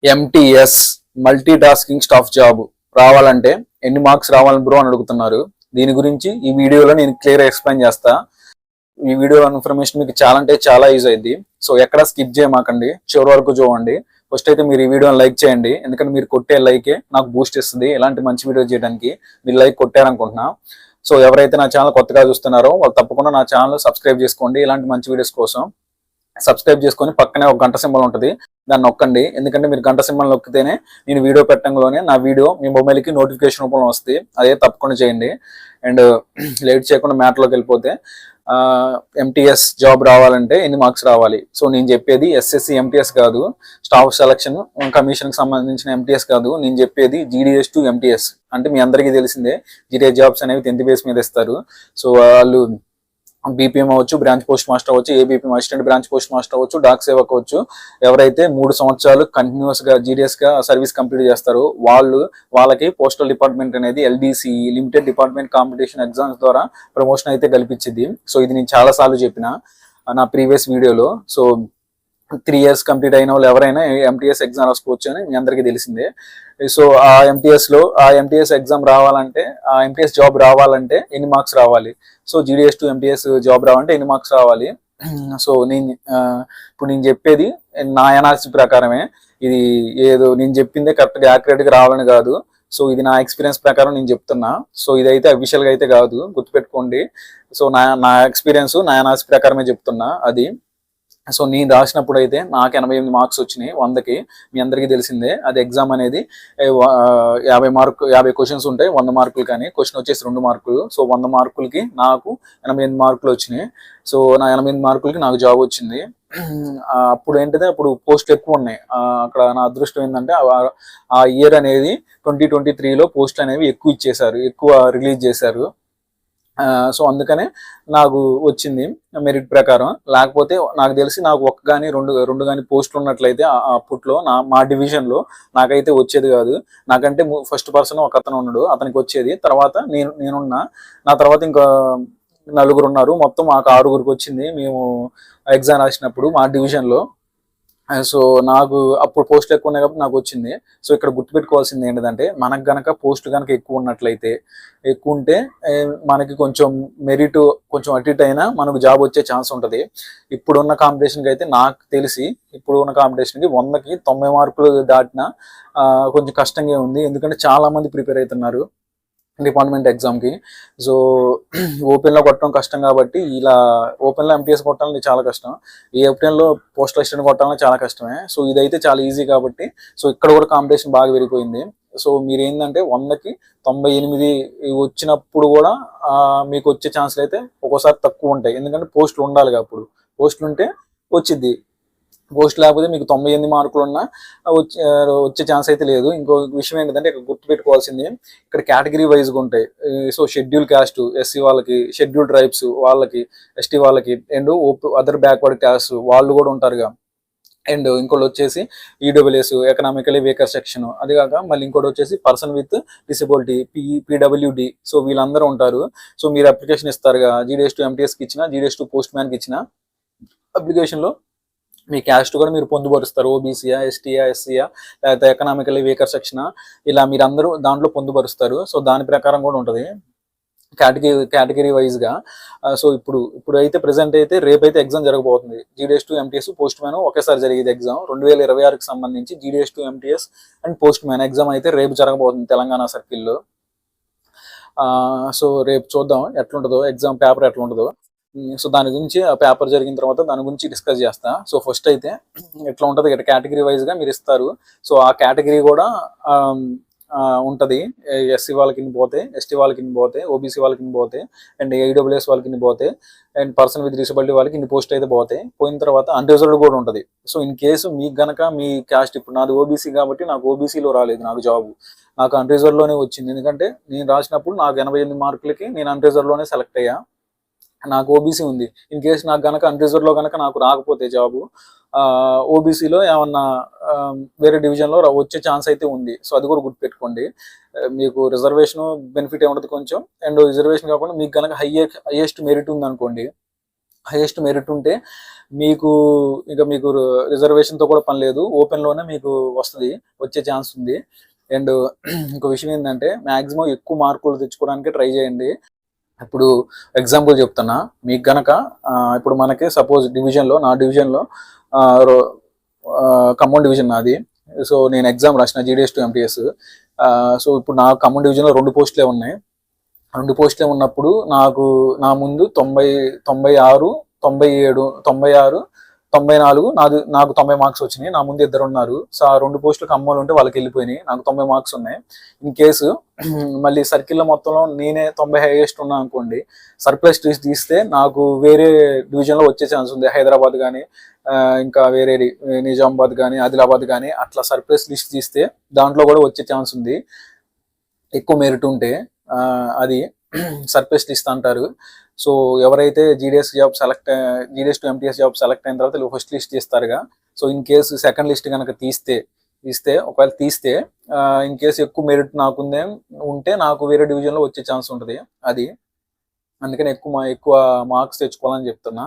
MTS multi tasking staff job రావాలంటే ఎన్ని marks రావాలి బ్రో అని అడుగుతున్నారు. దీని గురించి ఈ వీడియోలో నేను క్లియర్ ఎక్స్ప్లెయిన్ చేస్తా. ఈ వీడియో ఇన్ఫర్మేషన్ మీకు చాలా అంటే చాలా యూజ్ అయింది. సో ఎక్కడ స్కిప్ చేయమాకండి, చివరి వరకు చూడండి. ఫస్ట్ అయితే మీరు ఈ వీడియోని లైక్ చేయండి, ఎందుకంటే మీరు కొట్టే లైకే నాకు బూస్ట్ ఇస్తుంది ఇలాంటి మంచి వీడియో చేయడానికి. మీరు లైక్ కొట్టారనుకుంటున్నా. సో ఎవరైతే నా ఛానల్ కొత్తగా చూస్తున్నారో వాళ్ళు తప్పకుండా నా ఛానల్ సబ్స్క్రైబ్ చేసుకోండి. ఇలాంటి మంచి వీడియోస్ కోసం సబ్స్క్రైబ్ చేసుకొని పక్కనే ఒక గంట సింబల్ ఉంటుంది, దాన్ని నొక్కండి. ఎందుకంటే మీరు గంట సింబల్ నొక్కితేనే నేను వీడియో పెట్టడంలోనే నా వీడియో మీ మొబైల్కి నోటిఫికేషన్ రూపంలో వస్తుంది. అదే తప్పకుండా చేయండి. అండ్ లేట్ చేయకుండా మ్యాటర్లోకి వెళ్ళిపోతే, ఎంటీఎస్ జాబ్ రావాలంటే ఎన్ని మార్క్స్ రావాలి? సో నేను చెప్పేది ఎస్ఎస్సి ఎంటీఎస్ కాదు, స్టాఫ్ సెలక్షన్ కమిషన్కి సంబంధించిన ఎంటీఎస్ కాదు. నేను చెప్పేది జీడీఎస్ టు ఎంటీఎస్. అంటే మీ అందరికీ తెలిసిందే, జీడీఎస్ జాబ్స్ అనేవి 10th బేస్ మీద ఇస్తారు. సో వాళ్ళు బీపీఎం అవ్వచ్చు, బ్రాంచ్ పోస్ట్ మాస్టర్ అవ్వచ్చు, ABPM assistant branch post master అవ్వచ్చు, డాక్ సేవక్ అవ్వచ్చు. ఎవరైతే 3 సంవత్సరాలు కంటిన్యూస్ గా జీడీఎస్ గా సర్వీస్ కంప్లీట్ చేస్తారో వాళ్ళకి పోస్టల్ డిపార్ట్మెంట్ అనేది LDC limited department competition exams ద్వారా ప్రమోషన్ అయితే కల్పించింది. సో ఇది నేను చాలా సార్లు చెప్పిన నా ప్రీవియస్ వీడియోలో. సో 3 years కంప్లీట్ అయిన వాళ్ళు ఎవరైనా ఎంటీఎస్ ఎగ్జామ్ రాసుకోవచ్చు అని మీ అందరికీ తెలిసిందే. సో ఆ ఎంటీఎస్ ఎగ్జామ్ రావాలంటే, ఆ ఎంటీఎస్ జాబ్ రావాలంటే ఎన్ని మార్క్స్ రావాలి? So GDS to MTS job రావాలంటే ఎన్ని మార్క్స్ రావాలి? సో ఇప్పుడు నేను చెప్పేది నా అనాలిసిస్ ప్రకారమే. ఇది ఏదో నేను చెప్పిందే కరెక్ట్గా యాక్యురేట్గా రావాలని కాదు. సో ఇది నా ఎక్స్పీరియన్స్ ప్రకారం నేను చెప్తున్నా. సో ఇదైతే అఫీషియల్గా అయితే కాదు, గుర్తుపెట్టుకోండి. సో నా ఎక్స్పీరియన్స్ నా అనాలిసిస్ ప్రకారమే చెప్తున్నా అది. సో నేను రాసినప్పుడు అయితే నాకు 88 మార్క్స్ వచ్చినాయి 100కి. మీ అందరికీ తెలిసిందే. అది ఎగ్జామ్ అనేది 50 క్వశ్చన్స్ ఉంటాయి, 100 మార్కులు. కానీ క్వశ్చన్ వచ్చేసి 2 మార్కులు. సో 100 మార్కులకి నాకు 88 మార్కులు వచ్చినాయి. సో నా 88 మార్కులకి నాకు జాబ్ వచ్చింది. అప్పుడు ఏంటంటే అప్పుడు పోస్టులు ఎక్కువ ఉన్నాయి. అక్కడ నా అదృష్టం ఏంటంటే ఆ ఇయర్ అనేది 2023లో పోస్టులు అనేవి ఎక్కువ రిలీజ్ చేశారు. సో అందుకనే నాకు వచ్చింది మెరిట్ ప్రకారం. లేకపోతే నాకు తెలిసి నాకు ఒక్క కానీ రెండు కానీ పోస్టులు ఉన్నట్లయితే అప్పట్లో మా డివిజన్లో నాకైతే వచ్చేది కాదు. నాకంటే ఫస్ట్ పర్సన్ ఒక అతను ఉన్నాడు, అతనికి వచ్చేది. తర్వాత నేనున్నా, నా తర్వాత ఇంకా 4 ఉన్నారు. మొత్తం మాకు 6గురికి వచ్చింది మేము ఎగ్జామ్ రాసినప్పుడు మా డివిజన్లో. సో నాకు అప్పుడు పోస్టులు ఎక్కువ ఉన్నాయి కాబట్టి నాకు వచ్చింది. సో ఇక్కడ గుర్తుపెట్టుకోవాల్సింది ఏంటంటే, మనకు గనక పోస్టులు కనుక ఎక్కువ ఉంటే మనకి కొంచెం మెరిట్ కొంచెం అటు ఇటు అయినా మనకు జాబ్ వచ్చే ఛాన్స్ ఉంటుంది. ఇప్పుడున్న కాంపిటీషన్కి అయితే నాకు తెలిసి ఇప్పుడున్న కాంపిటీషన్కి 100కి 90 మార్కులు దాటినా కొంచెం కష్టంగా ఉంది. ఎందుకంటే చాలా మంది ప్రిపేర్ అవుతున్నారు డిపార్ట్మెంట్ ఎగ్జామ్కి. సో ఓపెన్లో కొట్టడం కష్టం కాబట్టి, ఇలా ఓపెన్లో ఎంటీఎస్ కొట్టాలని చాలా కష్టం, ఈ ఓపెన్లో పోస్టల్ అసిస్టెంట్ కొట్టాలని చాలా కష్టమే. సో ఇదైతే చాలా ఈజీ కాబట్టి, సో ఇక్కడ కూడా కాంపిటీషన్ బాగా పెరిగిపోయింది. సో మీరు ఏంటంటే 100కి 98 వచ్చినప్పుడు కూడా మీకు వచ్చే ఛాన్స్లు అయితే ఒక్కోసారి తక్కువ ఉంటాయి. ఎందుకంటే పోస్టులు ఉండాలి, అప్పుడు పోస్టులు ఉంటే వచ్చిద్ది. పోస్ట్ లేకపోతే మీకు 98 మార్కులు ఉన్నా వచ్చే ఛాన్స్ అయితే లేదు. ఇంకో విషయం ఏంటంటే, ఇక్కడ గుర్తుపెట్టుకోవాల్సింది, ఇక్కడ కేటగిరీ వైజ్గా ఉంటాయి. సో షెడ్యూల్ క్యాస్ట్ ఎస్సీ వాళ్ళకి, షెడ్యూల్ ట్రైబ్స్ వాళ్ళకి, ఎస్టీ వాళ్ళకి, అండ్ అదర్ బ్యాక్వర్డ్ క్యాస్ట్ వాళ్ళు కూడా ఉంటారుగా. అండ్ ఇంకోటి వచ్చేసి ఈడబ్ల్యూఎస్ ఎకనామికలీ వీకర్ సెక్షన్. అది కాక మళ్ళీ ఇంకోటి వచ్చేసి person with disability PWD. So వీళ్ళందరూ ఉంటారు. సో మీరు అప్లికేషన్ ఇస్తారుగా, జీడీఎస్ టు ఎంటీఎస్కి ఇచ్చిన, జీడీఎస్ టు పోస్ట్ మ్యాన్కి ఇచ్చిన అప్లికేషన్లో మీ క్యాస్ట్ కూడా మీరు పొందుపరుస్తారు. ఓబీసీయా, ఎస్టీయా, ఎస్సీయా, లేకపోతే ఎకనామికలీ వీకర్ సెక్షన్, ఇలా మీరందరూ దాంట్లో పొందుపరుస్తారు. సో దాని ప్రకారం కూడా ఉంటుంది కేటగిరీ వైజ్గా. సో ఇప్పుడు అయితే ప్రెసెంట్ అయితే రేపైతే ఎగ్జామ్ జరగబోతుంది. GDS to MTS post man ఒకేసారి జరిగేది ఎగ్జామ్. 2026కి సంబంధించి GDS to MTS and post man exam అయితే రేపు జరగబోతుంది తెలంగాణ సర్కిల్లో. సో రేపు చూద్దాం ఎట్లుంటుందో, ఎగ్జామ్ పేపర్ ఎట్లుంటుందో. సో దాని గురించి, ఆ పేపర్ జరిగిన తర్వాత దాని గురించి డిస్కస్ చేస్తా. సో ఫస్ట్ అయితే ఎట్లా ఉంటుంది, ఇక్కడ కేటగిరీ వైజ్గా మీరు ఇస్తారు. సో ఆ కేటగిరీ కూడా ఉంటుంది. ఎస్సీ వాళ్ళకి ఇన్ని పోతే, ఎస్టీ వాళ్ళకి ఇన్ని పోతే, ఓబీసీ వాళ్ళకి ఇన్ని పోతే, అండ్ ఈడబ్ల్యూఎస్ వాళ్ళకి ఇన్ని పోతే, అండ్ పర్సన్ విత్ డిసబిలిటీ వాళ్ళకి ఇన్ని పోస్ట్ అయితే పోతాయి. పోయిన తర్వాత అన్రిజర్వ్డ్ కూడా ఉంటుంది. సో ఇన్ కేసు మీకు గనక మీ క్యాస్ట్, ఇప్పుడు నాది ఓబీసీ కాబట్టి నాకు ఓబీసీలో రాలేదు నాకు జాబ్, నాకు అన్రిజర్వ్డ్లోనే వచ్చింది. ఎందుకంటే నేను రాసినప్పుడు నాకు 88 మార్కులకి నేను అన్రిజర్వ్డ్లోనే సెలెక్ట్ అయ్యా. నాకు ఓబీసీ ఉంది. ఇన్ కేసు నాకు గనక అన్రిజర్వ్డ్లో గనక నాకు రాకపోతే జాబు, ఓబీసీలో ఏమన్నా వేరే డివిజన్లో వచ్చే ఛాన్స్ అయితే ఉంది. సో అది కూడా గుర్తుపెట్టుకోండి. మీకు రిజర్వేషన్ బెనిఫిట్ ఏముంటుంది కొంచెం, అండ్ రిజర్వేషన్ కాకుండా మీకు కనుక హైయెస్ట్ మెరిట్ ఉంది అనుకోండి, హైయెస్ట్ మెరిట్ ఉంటే మీకు మీకు రిజర్వేషన్తో కూడా పని లేదు, ఓపెన్లోనే మీకు వచ్చే ఛాన్స్ ఉంది. అండ్ ఇంకో విషయం ఏంటంటే మ్యాక్సిమం ఎక్కువ మార్కులు తెచ్చుకోవడానికి ట్రై చేయండి. ఇప్పుడు ఎగ్జాంపుల్ చెప్తున్నా మీకు గనక ఇప్పుడు మనకి సపోజ్ డివిజన్లో, నా డివిజన్లో ఖమ్మం డివిజన్ నాది. సో నేను ఎగ్జామ్ రాసిన GDS to MTS. సో ఇప్పుడు నా ఖమ్మం డివిజన్లో 2 పోస్టులే ఉన్నాయి. 2 పోస్టులే ఉన్నప్పుడు నా ముందు 90, 96, 97, 96, 94 నాకు 90 మార్క్స్ వచ్చినాయి. నా ముందు 2 ఉన్నారు. సో ఆ 2 పోస్టులు ఖమ్మంలో ఉంటే వాళ్ళకి వెళ్ళిపోయినాయి. నాకు 90 మార్క్స్ ఉన్నాయి. ఇన్ కేసు మళ్ళీ సర్కిల్లో మొత్తంలో నేనే 90 హైయెస్ట్ ఉన్నా అనుకోండి, సర్ప్లస్ తీస్తే నాకు వేరే డివిజన్లో వచ్చే ఛాన్స్ ఉంది. హైదరాబాద్ కానీ ఇంకా వేరే నిజామాబాద్ కానీ ఆదిలాబాద్ కానీ అట్లా సర్ప్లస్ లిస్ట్ తీస్తే దాంట్లో కూడా వచ్చే ఛాన్స్ ఉంది, ఎక్కువ మెరిట్ ఉంటే. అది సర్ప్లస్ లిస్ట్ అంటారు. సో ఎవరైతే GDS to MTS job select అయిన తర్వాత ఫస్ట్ లిస్ట్ తీస్తారుగా. So in case second list కనుక ఒకవేళ తీస్తే ఇన్ కేసు ఎక్కువ మెరిట్ ఉంటే నాకు వేరే డివిజన్లో వచ్చే ఛాన్స్ ఉంటుంది. అది అందుకని ఎక్కువ మార్క్స్ తెచ్చుకోవాలని చెప్తున్నా.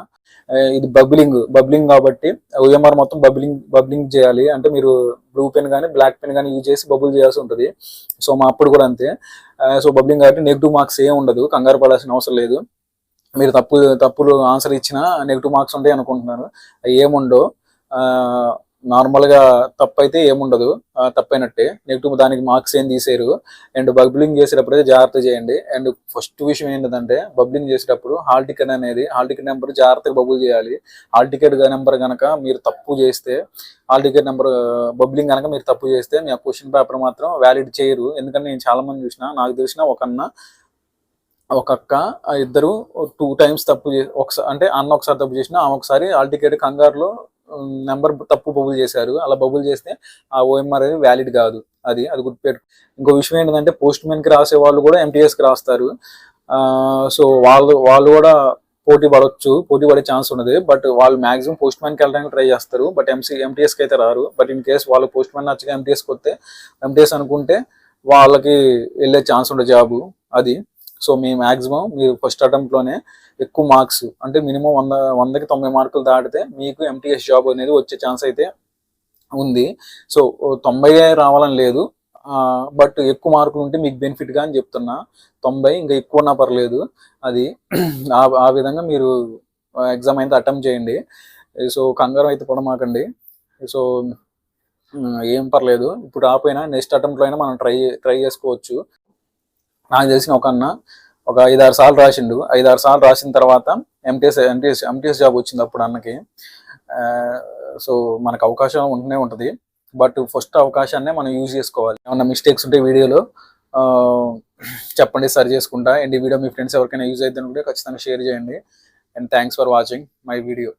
ఇది బబ్లింగ్ కాబట్టి OMR మొత్తం బబ్లింగ్ చేయాలి. అంటే మీరు బ్లూ పెన్ కానీ బ్లాక్ పెన్ కానీ యూజ్ చేసి బబుల్ చేయాల్సి ఉంటుంది. సో మా అప్పుడు కూడా అంతే. సో బబ్లింగ్ కాబట్టి నెగిటివ్ మార్క్స్ ఏం ఉండదు, కంగారు పడాల్సిన అవసరం లేదు. మీరు తప్పులు ఆన్సర్ ఇచ్చినా నెగిటివ్ మార్క్స్ ఉంటాయి అనుకుంటున్నారు, ఏముండవు. నార్మల్గా తప్పు అయితే ఏముండదు, తప్పైనట్టే. నెగిటివ్ దానికి మార్క్స్ ఏం తీసేరు. అండ్ బబ్లింగ్ చేసేటప్పుడు అయితే జాగ్రత్త చేయండి. అండ్ ఫస్ట్ విషయం ఏంటంటే బబ్లింగ్ చేసేటప్పుడు హాల్ టికెట్ నెంబర్ జాగ్రత్తగా బబుల్ చేయాలి. హాల్ టికెట్ నెంబర్ కనుక మీరు తప్పు చేస్తే, హాల్ టికెట్ నెంబర్ బబ్లింగ్ కనుక మీరు తప్పు చేస్తే మీ క్వశ్చన్ పేపర్ మాత్రం వ్యాలిడ్ చేయరు. ఎందుకంటే నేను చాలా మంది చూసిన, నాకు తెలిసిన ఒక అక్క ఇద్దరు 2 times తప్పు ఒకసారి, అంటే అన్న ఒకసారి తప్పు చేసిన, ఆమె ఒకసారి హాల్ టికెట్ కంగారులో నెంబర్ తప్పు బబుల్ చేశారు. అలా బబుల్ చేస్తే ఆ OMR అనేది వ్యాలిడ్ కాదు. అది గుర్తుపెట్టు. ఇంకో విషయం ఏంటంటే పోస్ట్ మ్యాన్కి రాసే వాళ్ళు కూడా MTSకి రాస్తారు. సో వాళ్ళు కూడా పోటీ పడే ఛాన్స్ ఉన్నది. బట్ వాళ్ళు మాక్సిమం పోస్ట్ మ్యాన్కి వెళ్ళడానికి ట్రై చేస్తారు, బట్ MTSకి అయితే రారు. బట్ ఇన్ కేసు వాళ్ళు పోస్ట్ మ్యాన్ నచ్చగా MTSకి వస్తే, MTS అనుకుంటే వాళ్ళకి వెళ్ళే ఛాన్స్ ఉండే జాబు అది. సో మాక్సిమం మీరు ఫస్ట్ అటెంప్ట్లోనే ఎక్కువ మార్క్స్, అంటే మినిమం 100కి 90 మార్కులు దాటితే మీకు MTS జాబ్ అనేది వచ్చే ఛాన్స్ అయితే ఉంది. సో 90 రావాలని లేదు, బట్ ఎక్కువ మార్కులు ఉంటే మీకు బెనిఫిట్గా అని చెప్తున్నా. 90 ఇంకా ఎక్కువ ఉన్నా పర్లేదు. అది ఆ విధంగా మీరు ఎగ్జామ్ అయితే అటెంప్ట్ చేయండి. సో కంగారు అయితే పడమాకండి. సో ఏం పర్లేదు, ఇప్పుడు ఆపోయినా నెక్స్ట్ అటెంప్ట్లో అయినా మనం ట్రై చేసుకోవచ్చు. నాకు తెలిసిన ఒక 5-6 సార్లు రాసిండు. 5-6 సార్లు రాసిన తర్వాత MTS జాబ్ వచ్చింది అప్పుడు అన్నకి. సో మనకు అవకాశం ఉంటూనే ఉంటుంది, బట్ ఫస్ట్ అవకాశాన్నే మనం యూజ్ చేసుకోవాలి. ఏమన్నా మిస్టేక్స్ ఉంటే వీడియోలో చెప్పండి, సరి చేసుకుంటా. అండ్ ఈ వీడియో మీ ఫ్రెండ్స్ ఎవరికైనా యూజ్ అయితే అనుకుంటే ఖచ్చితంగా షేర్ చేయండి. And thanks for watching my video.